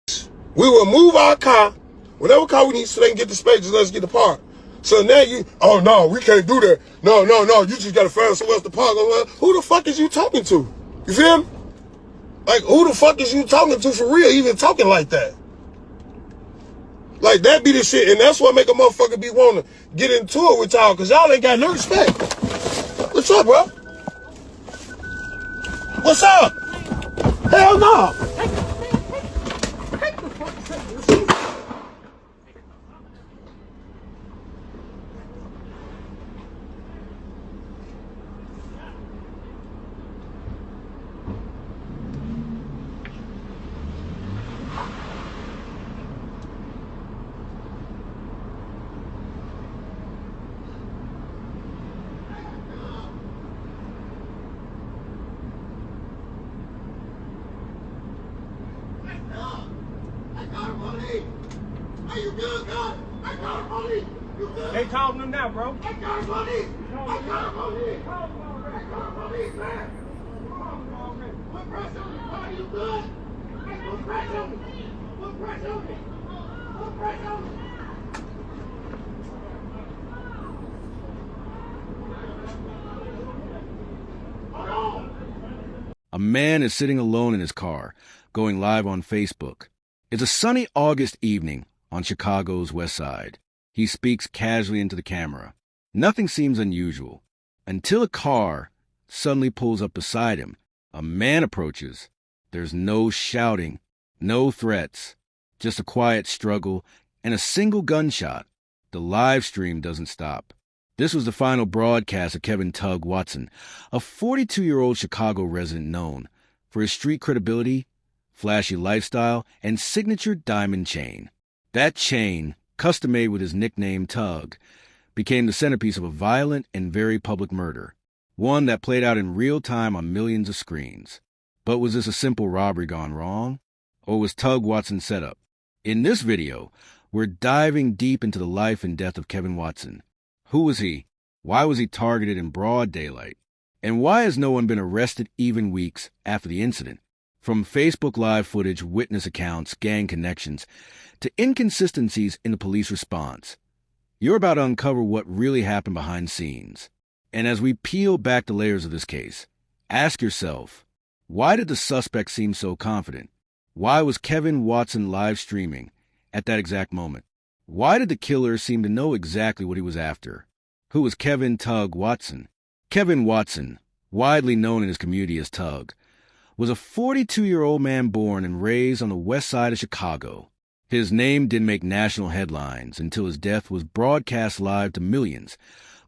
We will move our car, whatever car we need, so they can get the space to let us get the park. So now oh no, we can't do that. No, you just gotta find somewhere else to park. Who the fuck is you talking to? You feel me? Like, who the fuck is you talking to for real, even talking like that? Like, that be the shit, and that's what make a motherfucker be wanting to get into it with y'all, because y'all ain't got no respect. What's up, bro? What's up? Hell no. Are you good, God? I got money. You good? They calling them now, bro. I got money. I got money. I got money, man. Put pressure on me. Are you good? Put pressure on me. Put pressure on me. Put pressure on me. Hold on. A man is sitting alone in his car, going live on Facebook. It's a sunny August evening on Chicago's West Side. He speaks casually into the camera. Nothing seems unusual until a car suddenly pulls up beside him. A man approaches. There's no shouting, no threats, just a quiet struggle and a single gunshot. The live stream doesn't stop. This was the final broadcast of Kevin Tugg Watson, a 42-year-old Chicago resident known for his street credibility, flashy lifestyle, and signature diamond chain. That chain, custom-made with his nickname Tugg, became the centerpiece of a violent and very public murder, one that played out in real time on millions of screens. But was this a simple robbery gone wrong? Or was Tugg Watson's setup? In this video, we're diving deep into the life and death of Kevin Watson. Who was he? Why was he targeted in broad daylight? And why has no one been arrested even weeks after the incident? From Facebook Live footage, witness accounts, gang connections, to inconsistencies in the police response, you're about to uncover what really happened behind the scenes. And as we peel back the layers of this case, ask yourself, why did the suspect seem so confident? Why was Kevin Watson live streaming at that exact moment? Why did the killer seem to know exactly what he was after? Who was Kevin Tugg Watson? Kevin Watson, widely known in his community as Tugg, was a 42-year-old man born and raised on the west side of Chicago. His name didn't make national headlines until his death was broadcast live to millions.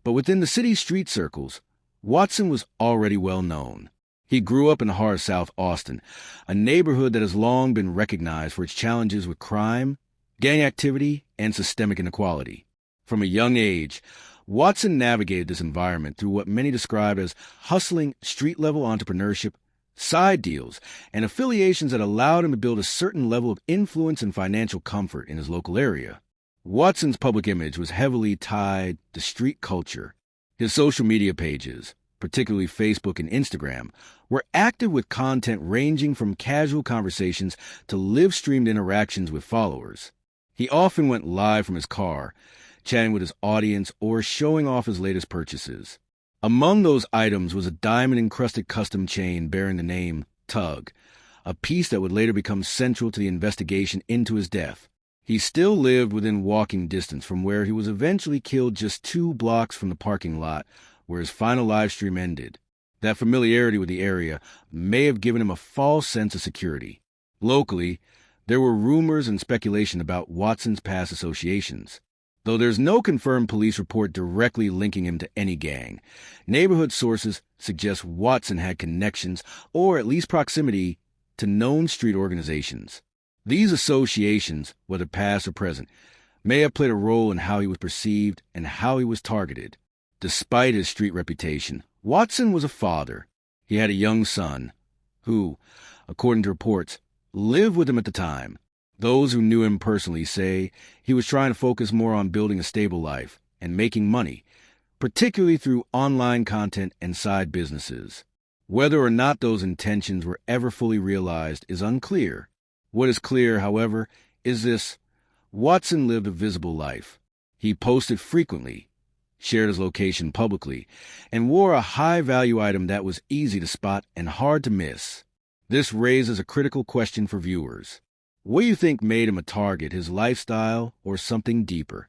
But within the city's street circles, Watson was already well known. He grew up in the heart of South Austin, a neighborhood that has long been recognized for its challenges with crime, gang activity, and systemic inequality. From a young age, Watson navigated this environment through what many describe as hustling street-level entrepreneurship, side deals, and affiliations that allowed him to build a certain level of influence and financial comfort in his local area. Watson's public image was heavily tied to street culture. His social media pages, particularly Facebook and Instagram, were active with content ranging from casual conversations to live-streamed interactions with followers. He often went live from his car, chatting with his audience or showing off his latest purchases. Among those items was a diamond-encrusted custom chain bearing the name Tugg, a piece that would later become central to the investigation into his death. He still lived within walking distance from where he was eventually killed just 2 blocks from the parking lot where his final live stream ended. That familiarity with the area may have given him a false sense of security. Locally, there were rumors and speculation about Watson's past associations. Though there's no confirmed police report directly linking him to any gang, neighborhood sources suggest Watson had connections or at least proximity to known street organizations. These associations, whether past or present, may have played a role in how he was perceived and how he was targeted. Despite his street reputation, Watson was a father. He had a young son who, according to reports, lived with him at the time. Those who knew him personally say he was trying to focus more on building a stable life and making money, particularly through online content and side businesses. Whether or not those intentions were ever fully realized is unclear. What is clear, however, is this: Watson lived a visible life. He posted frequently, shared his location publicly, and wore a high-value item that was easy to spot and hard to miss. This raises a critical question for viewers. What do you think made him a target, his lifestyle or something deeper?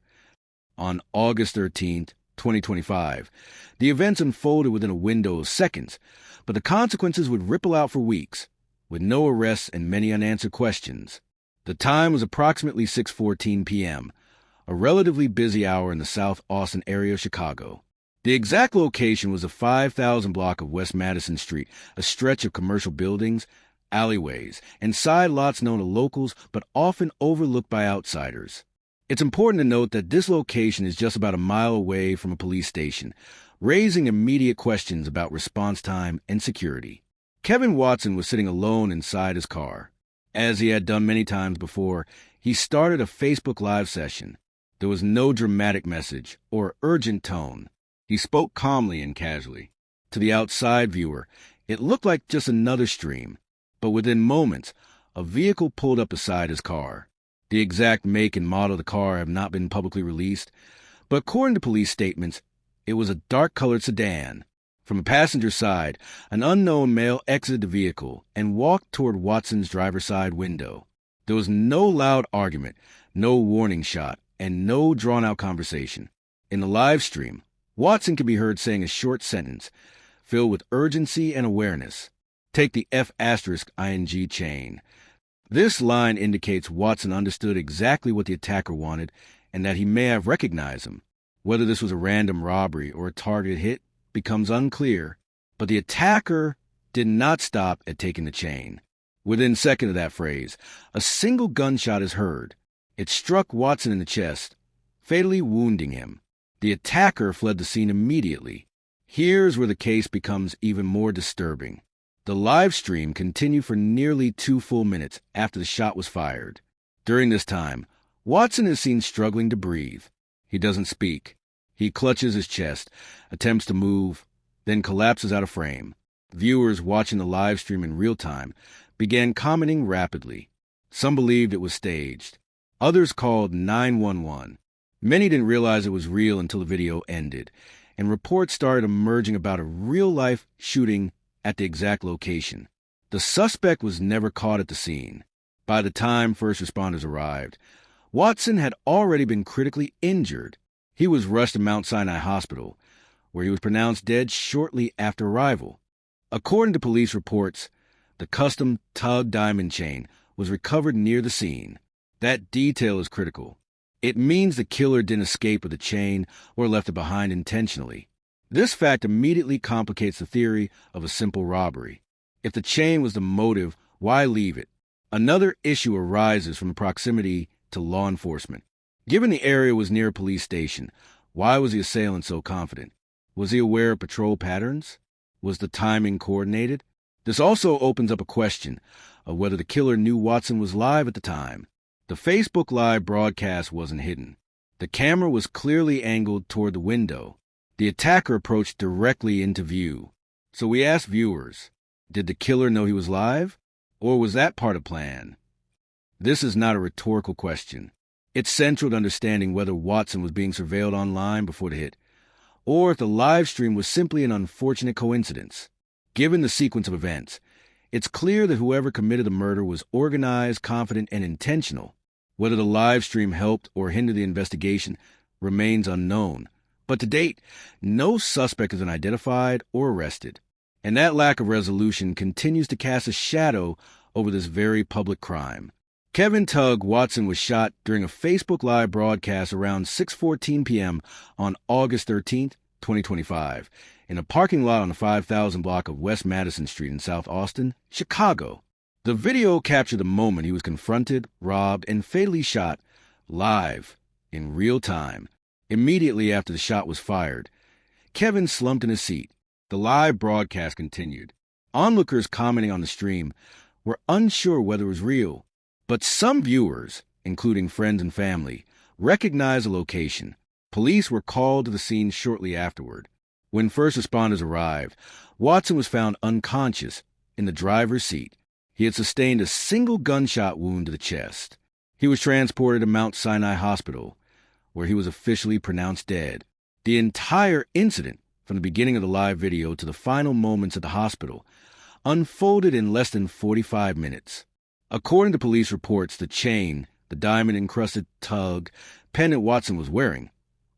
On August 13th, 2025, the events unfolded within a window of seconds, but the consequences would ripple out for weeks, with no arrests and many unanswered questions. The time was approximately 6:14 p.m., a relatively busy hour in the South Austin area of Chicago. The exact location was the 5,000 block of West Madison Street, a stretch of commercial buildings, alleyways, and side lots known to locals but often overlooked by outsiders. It's important to note that this location is just about a mile away from a police station, raising immediate questions about response time and security. Kevin Watson was sitting alone inside his car. As he had done many times before, he started a Facebook Live session. There was no dramatic message or urgent tone. He spoke calmly and casually. To the outside viewer, it looked like just another stream, but within moments, a vehicle pulled up beside his car. The exact make and model of the car have not been publicly released, but according to police statements, it was a dark-colored sedan. From a passenger side, an unknown male exited the vehicle and walked toward Watson's driver's side window. There was no loud argument, no warning shot, and no drawn-out conversation. In the live stream, Watson can be heard saying a short sentence, filled with urgency and awareness. Take the F***ing chain. This line indicates Watson understood exactly what the attacker wanted and that he may have recognized him. Whether this was a random robbery or a targeted hit becomes unclear, but the attacker did not stop at taking the chain. Within seconds of that phrase, a single gunshot is heard. It struck Watson in the chest, fatally wounding him. The attacker fled the scene immediately. Here's where the case becomes even more disturbing. The live stream continued for nearly 2 full minutes after the shot was fired. During this time, Watson is seen struggling to breathe. He doesn't speak. He clutches his chest, attempts to move, then collapses out of frame. Viewers watching the live stream in real time began commenting rapidly. Some believed it was staged. Others called 911. Many didn't realize it was real until the video ended, and reports started emerging about a real-life shooting at the exact location. The suspect was never caught at the scene. By the time first responders arrived, Watson had already been critically injured. He was rushed to Mount Sinai Hospital, where he was pronounced dead shortly after arrival. According to police reports, the custom Tugg diamond chain was recovered near the scene. That detail is critical. It means the killer didn't escape with the chain or left it behind intentionally. This fact immediately complicates the theory of a simple robbery. If the chain was the motive, why leave it? Another issue arises from the proximity to law enforcement. Given the area was near a police station, why was the assailant so confident? Was he aware of patrol patterns? Was the timing coordinated? This also opens up a question of whether the killer knew Watson was live at the time. The Facebook Live broadcast wasn't hidden. The camera was clearly angled toward the window. The attacker approached directly into view. So we asked viewers, did the killer know he was live? Or was that part of the plan? This is not a rhetorical question. It's central to understanding whether Watson was being surveilled online before the hit, or if the live stream was simply an unfortunate coincidence. Given the sequence of events, it's clear that whoever committed the murder was organized, confident, and intentional. Whether the live stream helped or hindered the investigation remains unknown. But to date, no suspect has been identified or arrested. And that lack of resolution continues to cast a shadow over this very public crime. Kevin Tugg Watson was shot during a Facebook Live broadcast around 6:14 p.m. on August 13th, 2025, in a parking lot on the 5,000 block of West Madison Street in South Austin, Chicago. The video captured the moment he was confronted, robbed, and fatally shot live in real time. Immediately after the shot was fired, Kevin slumped in his seat. The live broadcast continued. Onlookers commenting on the stream were unsure whether it was real, but some viewers, including friends and family, recognized the location. Police were called to the scene shortly afterward. When first responders arrived, Watson was found unconscious in the driver's seat. He had sustained a single gunshot wound to the chest. He was transported to Mount Sinai Hospital, where he was officially pronounced dead. The entire incident, from the beginning of the live video to the final moments at the hospital, unfolded in less than 45 minutes. According to police reports, the chain, the diamond-encrusted Tugg pendant Watson was wearing,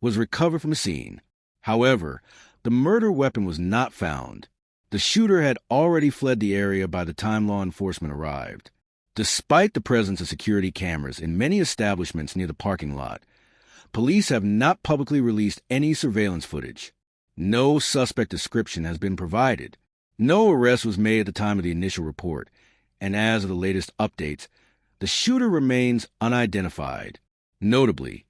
was recovered from the scene. However, the murder weapon was not found. The shooter had already fled the area by the time law enforcement arrived. Despite the presence of security cameras in many establishments near the parking lot, police have not publicly released any surveillance footage. No suspect description has been provided. No arrest was made at the time of the initial report, and as of the latest updates, the shooter remains unidentified. Notably,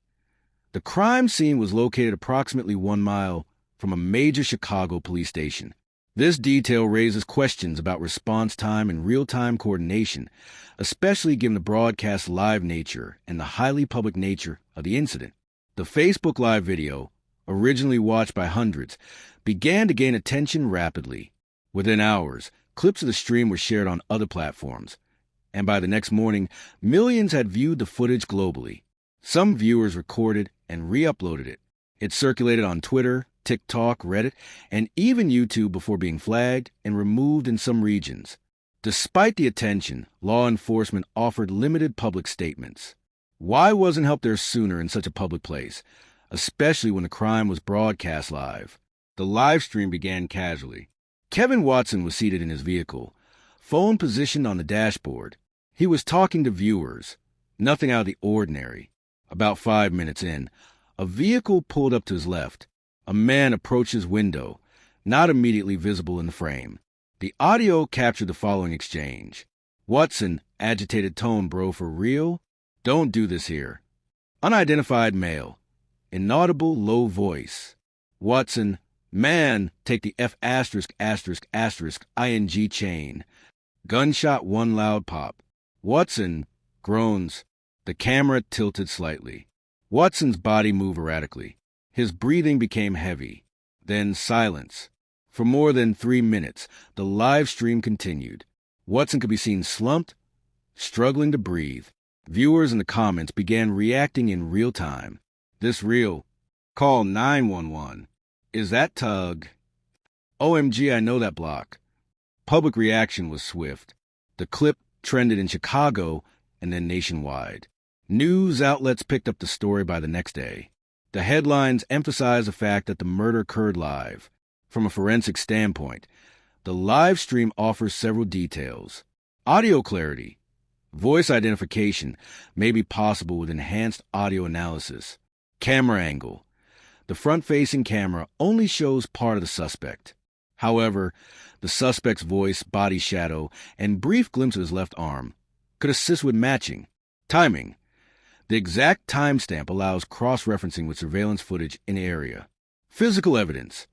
the crime scene was located approximately 1 mile from a major Chicago police station. This detail raises questions about response time and real-time coordination, especially given the broadcast live nature and the highly public nature of the incident. The Facebook Live video, originally watched by hundreds, began to gain attention rapidly. Within hours, clips of the stream were shared on other platforms, and by the next morning, millions had viewed the footage globally. Some viewers recorded and re-uploaded it. It circulated on Twitter, TikTok, Reddit, and even YouTube before being flagged and removed in some regions. Despite the attention, law enforcement offered limited public statements. Why wasn't help there sooner in such a public place, especially when the crime was broadcast live? The live stream began casually. Kevin Watson was seated in his vehicle, phone positioned on the dashboard. He was talking to viewers. Nothing out of the ordinary. About 5 minutes in, a vehicle pulled up to his left. A man approached his window, not immediately visible in the frame. The audio captured the following exchange. Watson, agitated tone, bro, for real? Don't do this here. Unidentified male. Inaudible low voice. Watson, man, take the F*** ing chain. Gunshot, one loud pop. Watson, groans. The camera tilted slightly. Watson's body moved erratically. His breathing became heavy. Then silence. For more than 3 minutes, the live stream continued. Watson could be seen slumped, struggling to breathe. Viewers in the comments began reacting in real time. This real. Call 911. Is that Tugg? OMG, I know that block. Public reaction was swift. The clip trended in Chicago and then nationwide. News outlets picked up the story by the next day. The headlines emphasized the fact that the murder occurred live. From a forensic standpoint, the live stream offers several details. Audio clarity. Voice identification may be possible with enhanced audio analysis. Camera angle. The front-facing camera only shows part of the suspect. However, the suspect's voice, body shadow, and brief glimpse of his left arm could assist with matching. Timing. The exact timestamp allows cross-referencing with surveillance footage in the area. Physical evidence.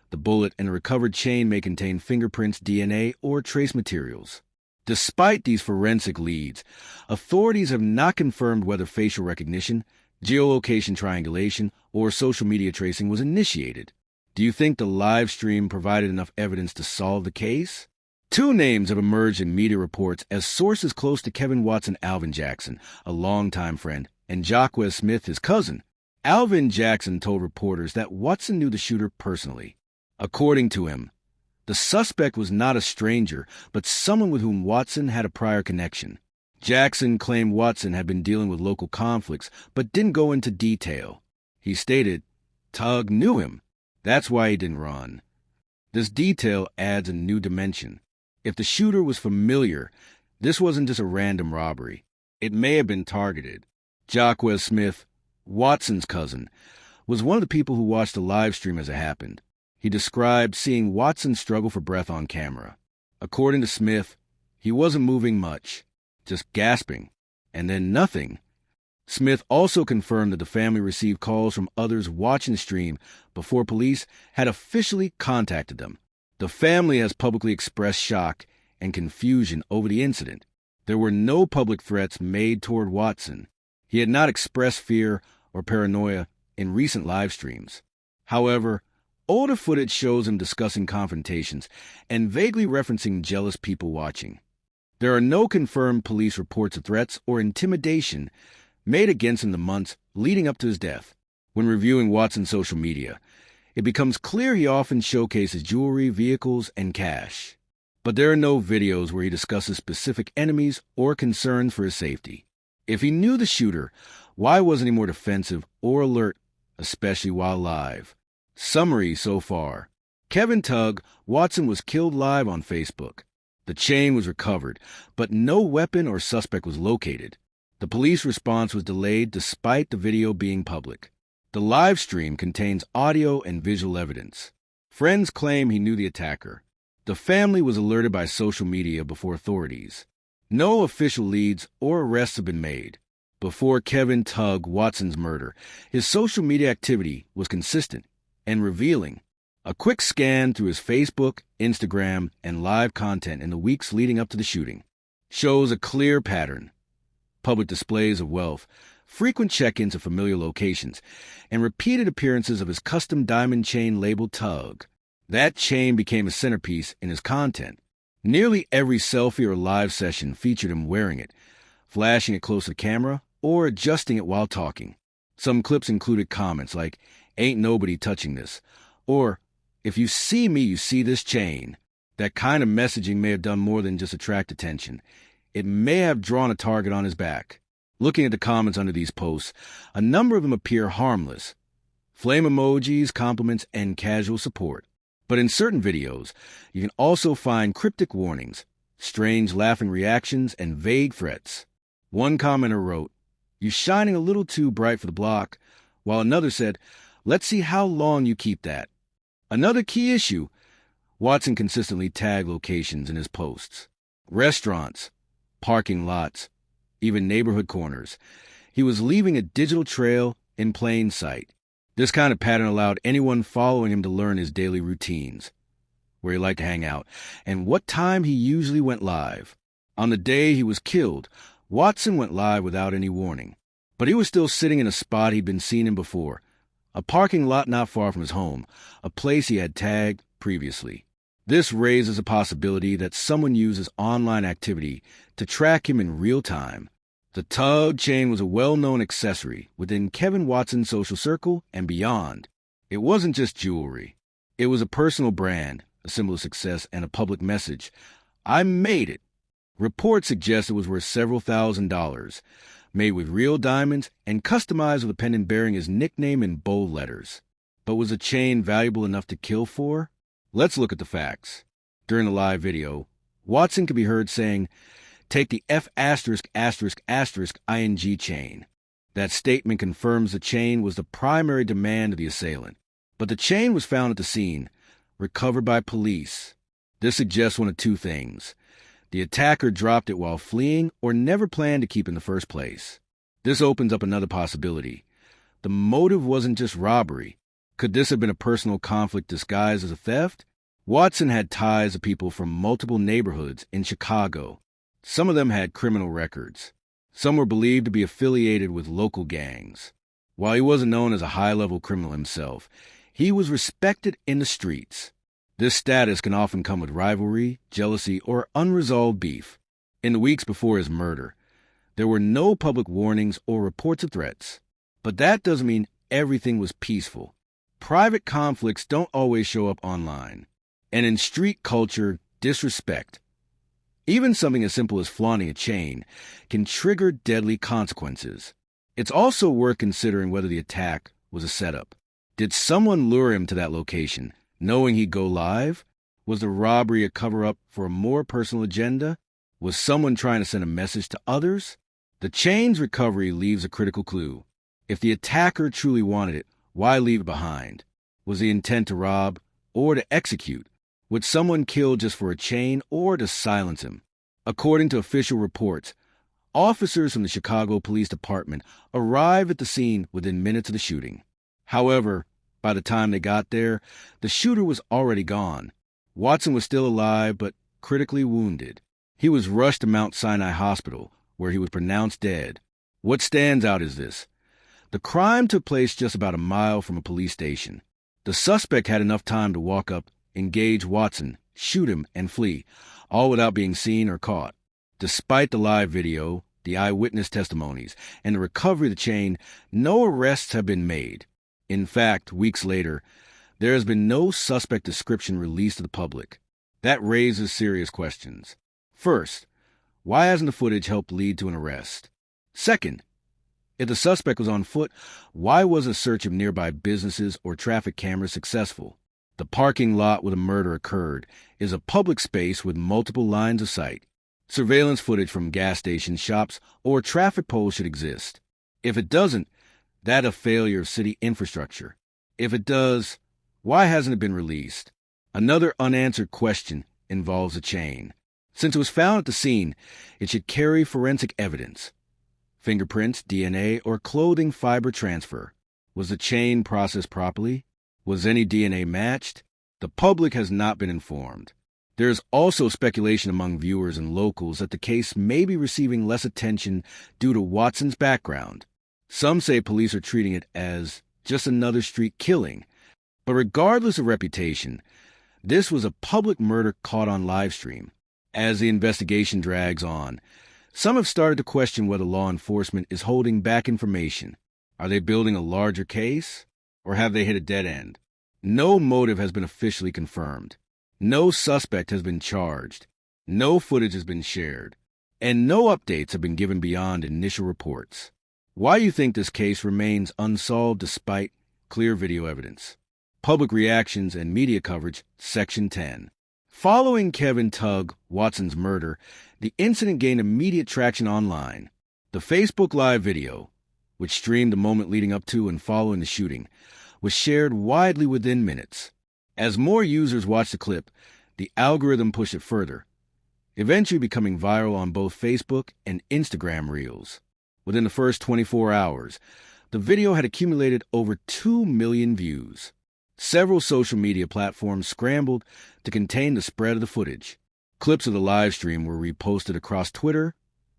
The bullet and the recovered chain may contain fingerprints, DNA, or trace materials. Despite these forensic leads, authorities have not confirmed whether facial recognition, geolocation triangulation, or social media tracing was initiated. Do you think the live stream provided enough evidence to solve the case? 2 names have emerged in media reports as sources close to Kevin Watson: Alvin Jackson, a longtime friend, and Jacquez Smith, his cousin. Alvin Jackson told reporters that Watson knew the shooter personally. According to him, the suspect was not a stranger, but someone with whom Watson had a prior connection. Jackson claimed Watson had been dealing with local conflicts, but didn't go into detail. He stated Tugg knew him. That's why he didn't run. This detail adds a new dimension. If the shooter was familiar, this wasn't just a random robbery. It may have been targeted. Jacquez Smith, Watson's cousin, was one of the people who watched the live stream as it happened. He described seeing Watson struggle for breath on camera. According to Smith, he wasn't moving much, just gasping, and then nothing. Smith also confirmed that the family received calls from others watching the stream before police had officially contacted them. The family has publicly expressed shock and confusion over the incident. There were no public threats made toward Watson. He had not expressed fear or paranoia in recent live streams. However, older footage shows him discussing confrontations and vaguely referencing jealous people watching. There are no confirmed police reports of threats or intimidation made against him the months leading up to his death. When reviewing Watson's social media, it becomes clear he often showcases jewelry, vehicles, and cash. But there are no videos where he discusses specific enemies or concerns for his safety. If he knew the shooter, why wasn't he more defensive or alert, especially while live? Summary so far. Kevin Tugg, Watson was killed live on Facebook. The chain was recovered, but no weapon or suspect was located. The police response was delayed despite the video being public. The live stream contains audio and visual evidence. Friends claim he knew the attacker. The family was alerted by social media before authorities. No official leads or arrests have been made. Before Kevin Tugg Watson's murder, his social media activity was consistent and revealing. A quick scan through his Facebook, Instagram, and live content in the weeks leading up to the shooting shows a clear pattern. Public displays of wealth, frequent check-ins of familiar locations, and repeated appearances of his custom diamond chain labeled Tugg. That chain became a centerpiece in his content. Nearly every selfie or live session featured him wearing it, flashing it close to the camera, or adjusting it while talking. Some clips included comments like, "Ain't nobody touching this," or, "If you see me, you see this chain." That kind of messaging may have done more than just attract attention. It may have drawn a target on his back. Looking at the comments under these posts, a number of them appear harmless. Flame emojis, compliments, and casual support. But in certain videos, you can also find cryptic warnings, strange laughing reactions, and vague threats. One commenter wrote, "You shining a little too bright for the block," while another said, "Let's see how long you keep that." Another key issue, Watson consistently tagged locations in his posts. Restaurants, parking lots, even neighborhood corners. He was leaving a digital trail in plain sight. This kind of pattern allowed anyone following him to learn his daily routines, where he liked to hang out, and what time he usually went live. On the day he was killed, Watson went live without any warning. But he was still sitting in a spot he'd been seen in before, a parking lot not far from his home, a place he had tagged previously. This raises a possibility that someone uses online activity to track him in real time. The Tugg chain was a well-known accessory within Kevin Watson's social circle and beyond. It wasn't just jewelry. It was a personal brand, a symbol of success, and a public message. "I made it." Reports suggest it was worth several $1,000s, made with real diamonds and customized with a pendant bearing his nickname in bold letters. But was a chain valuable enough to kill for? Let's look at the facts. During the live video, Watson could be heard saying, "Take the F*****ing chain." That statement confirms the chain was the primary demand of the assailant. But the chain was found at the scene, recovered by police. This suggests one of two things. The attacker dropped it while fleeing or never planned to keep it in the first place. This opens up another possibility. The motive wasn't just robbery. Could this have been a personal conflict disguised as a theft? Watson had ties to people from multiple neighborhoods in Chicago. Some of them had criminal records. Some were believed to be affiliated with local gangs. While he wasn't known as a high-level criminal himself, he was respected in the streets. This status can often come with rivalry, jealousy, or unresolved beef. In the weeks before his murder, there were no public warnings or reports of threats. But that doesn't mean everything was peaceful. Private conflicts don't always show up online. And in street culture, disrespect, even something as simple as flaunting a chain, can trigger deadly consequences. It's also worth considering whether the attack was a setup. Did someone lure him to that location, knowing he'd go live? Was the robbery a cover-up for a more personal agenda? Was someone trying to send a message to others? The chain's recovery leaves a critical clue. If the attacker truly wanted it, why leave it behind? Was the intent to rob or to execute? Would someone kill just for a chain or to silence him? According to official reports, officers from the Chicago Police Department arrived at the scene within minutes of the shooting. However, by the time they got there, the shooter was already gone. Watson was still alive, but critically wounded. He was rushed to Mount Sinai Hospital, where he was pronounced dead. What stands out is this. The crime took place just about a mile from a police station. The suspect had enough time to walk up, engage Watson, shoot him, and flee, all without being seen or caught. Despite the live video, the eyewitness testimonies, and the recovery of the chain, no arrests have been made. In fact, weeks later, there has been no suspect description released to the public. That raises serious questions. First, why hasn't the footage helped lead to an arrest? Second, if the suspect was on foot, why was a search of nearby businesses or traffic cameras successful? The parking lot where the murder occurred is a public space with multiple lines of sight. Surveillance footage from gas stations, shops, or traffic poles should exist. If it doesn't, that's a failure of city infrastructure. If it does, why hasn't it been released? Another unanswered question involves a chain. Since it was found at the scene, it should carry forensic evidence. Fingerprints, DNA, or clothing fiber transfer. Was the chain processed properly? Was any DNA matched? The public has not been informed. There is also speculation among viewers and locals that the case may be receiving less attention due to Watson's background. Some say police are treating it as just another street killing. But regardless of reputation, this was a public murder caught on Livestream. As the investigation drags on, some have started to question whether law enforcement is holding back information. Are they building a larger case, or have they hit a dead end? No motive has been officially confirmed. No suspect has been charged. No footage has been shared. And no updates have been given beyond initial reports. Why do you think this case remains unsolved despite clear video evidence? Public reactions and media coverage, Section 10. Following Kevin Tugg, Watson's murder, the incident gained immediate traction online. The Facebook Live video, which streamed the moment leading up to and following the shooting, was shared widely within minutes. As more users watched the clip, the algorithm pushed it further, eventually becoming viral on both Facebook and Instagram Reels. Within the first 24 hours, the video had accumulated over 2 million views. Several social media platforms scrambled to contain the spread of the footage. Clips of the live stream were reposted across Twitter,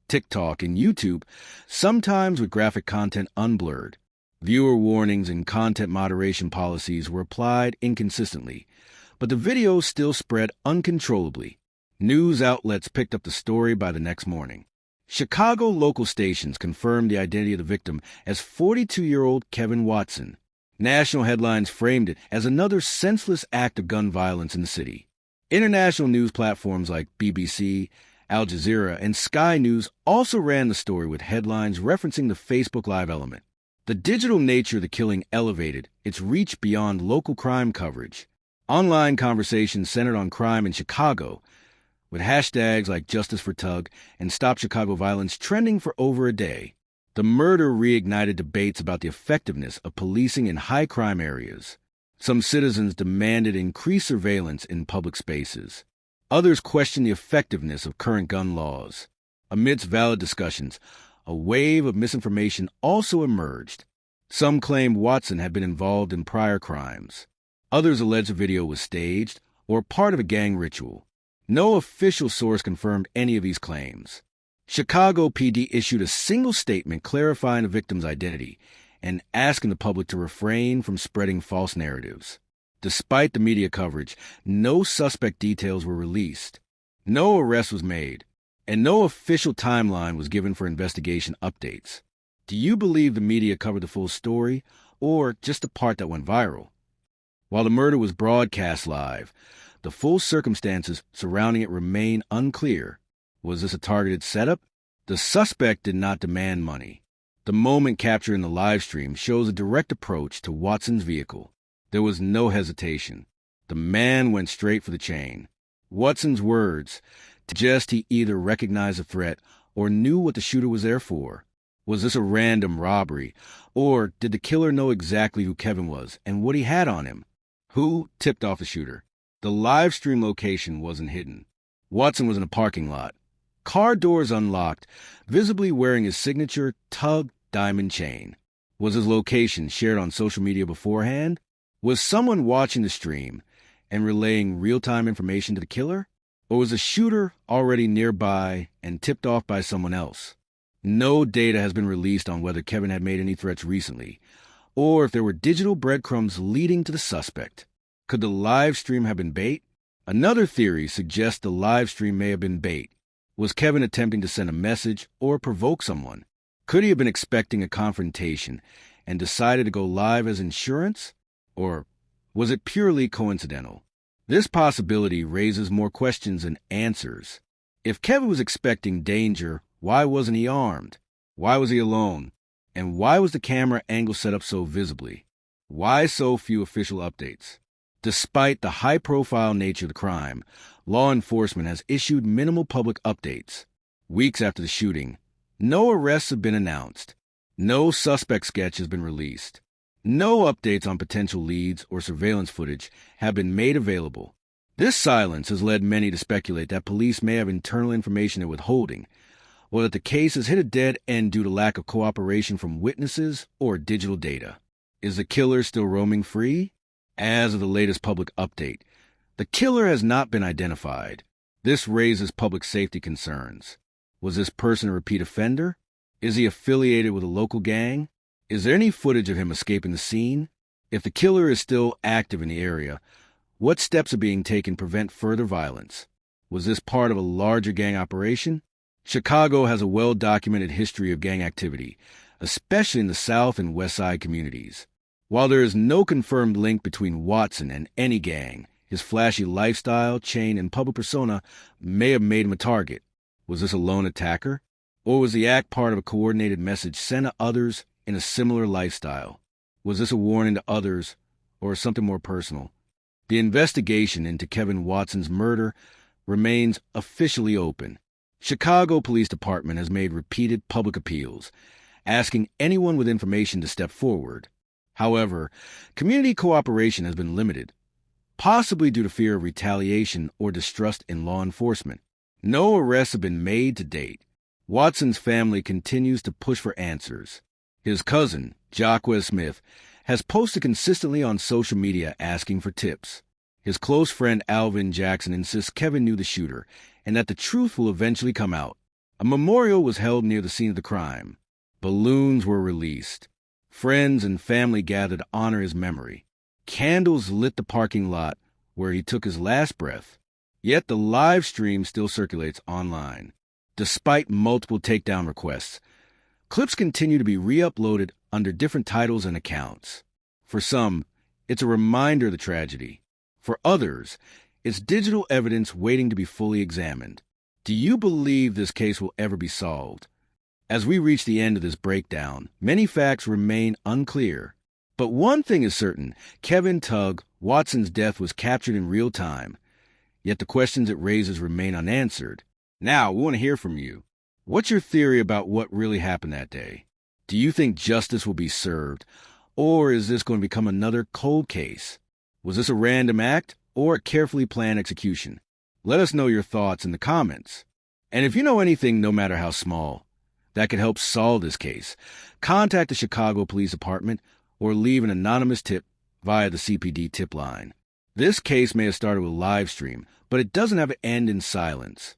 TikTok, and YouTube, sometimes with graphic content unblurred. Viewer warnings and content moderation policies were applied inconsistently, but the video still spread uncontrollably. News outlets picked up the story by the next morning. Chicago local stations confirmed the identity of the victim as 42-year-old Kevin Watson. National headlines framed it as another senseless act of gun violence in the city. International news platforms like BBC, Al Jazeera, and Sky News also ran the story with headlines referencing the Facebook Live element. The digital nature of the killing elevated its reach beyond local crime coverage. Online conversations centered on crime in Chicago, with hashtags like Justice for Tugg and Stop Chicago Violence trending for over a day. The murder reignited debates about the effectiveness of policing in high-crime areas. Some citizens demanded increased surveillance in public spaces. Others questioned the effectiveness of current gun laws. Amidst valid discussions, a wave of misinformation also emerged. Some claimed Watson had been involved in prior crimes. Others alleged the video was staged or part of a gang ritual. No official source confirmed any of these claims. Chicago PD issued a single statement clarifying the victim's identity and asking the public to refrain from spreading false narratives. Despite the media coverage, no suspect details were released. No arrest was made, and no official timeline was given for investigation updates. Do you believe the media covered the full story, or just the part that went viral? While the murder was broadcast live, the full circumstances surrounding it remain unclear. Was this a targeted setup? The suspect did not demand money. The moment captured in the live stream shows a direct approach to Watson's vehicle. There was no hesitation. The man went straight for the chain. Watson's words suggest he either recognized the threat or knew what the shooter was there for. Was this a random robbery, or did the killer know exactly who Kevin was and what he had on him? Who tipped off the shooter? The live stream location wasn't hidden. Watson was in a parking lot. Car doors unlocked, visibly wearing his signature Tugg diamond chain. Was his location shared on social media beforehand? Was someone watching the stream and relaying real-time information to the killer? Or was the shooter already nearby and tipped off by someone else? No data has been released on whether Kevin had made any threats recently, or if there were digital breadcrumbs leading to the suspect. Could the live stream have been bait? Another theory suggests the live stream may have been bait. Was Kevin attempting to send a message or provoke someone? Could he have been expecting a confrontation and decided to go live as insurance? Or was it purely coincidental? This possibility raises more questions than answers. If Kevin was expecting danger, why wasn't he armed? Why was he alone? And why was the camera angle set up so visibly? Why so few official updates? Despite the high-profile nature of the crime, law enforcement has issued minimal public updates. Weeks after the shooting, no arrests have been announced. No suspect sketch has been released. No updates on potential leads or surveillance footage have been made available. This silence has led many to speculate that police may have internal information they're withholding, or that the case has hit a dead end due to lack of cooperation from witnesses or digital data. Is the killer still roaming free? As of the latest public update, the killer has not been identified. This raises public safety concerns. Was this person a repeat offender? Is he affiliated with a local gang? Is there any footage of him escaping the scene? If the killer is still active in the area, what steps are being taken to prevent further violence? Was this part of a larger gang operation? Chicago has a well-documented history of gang activity, especially in the South and West Side communities. While there is no confirmed link between Watson and any gang, his flashy lifestyle, chain, and public persona may have made him a target. Was this a lone attacker? Or was the act part of a coordinated message sent to others in a similar lifestyle? Was this a warning to others, or something more personal? The investigation into Kevin Watson's murder remains officially open. Chicago Police Department has made repeated public appeals, asking anyone with information to step forward. However, community cooperation has been limited, possibly due to fear of retaliation or distrust in law enforcement. No arrests have been made to date. Watson's family continues to push for answers. His cousin, Jacquez Smith, has posted consistently on social media asking for tips. His close friend Alvin Jackson insists Kevin knew the shooter and that the truth will eventually come out. A memorial was held near the scene of the crime. Balloons were released. Friends and family gathered to honor his memory. Candles lit the parking lot where he took his last breath. Yet the live stream still circulates online. Despite multiple takedown requests, clips continue to be re-uploaded under different titles and accounts. For some, it's a reminder of the tragedy. For others, it's digital evidence waiting to be fully examined. Do you believe this case will ever be solved? As we reach the end of this breakdown, many facts remain unclear. But one thing is certain: Kevin Tugg, Watson's death was captured in real time. Yet the questions it raises remain unanswered. Now, we want to hear from you. What's your theory about what really happened that day? Do you think justice will be served, or is this going to become another cold case? Was this a random act or a carefully planned execution? Let us know your thoughts in the comments. And if you know anything, no matter how small, that could help solve this case, contact the Chicago Police Department or leave an anonymous tip via the CPD tip line. This case may have started with Livestream, but it doesn't have to end in silence.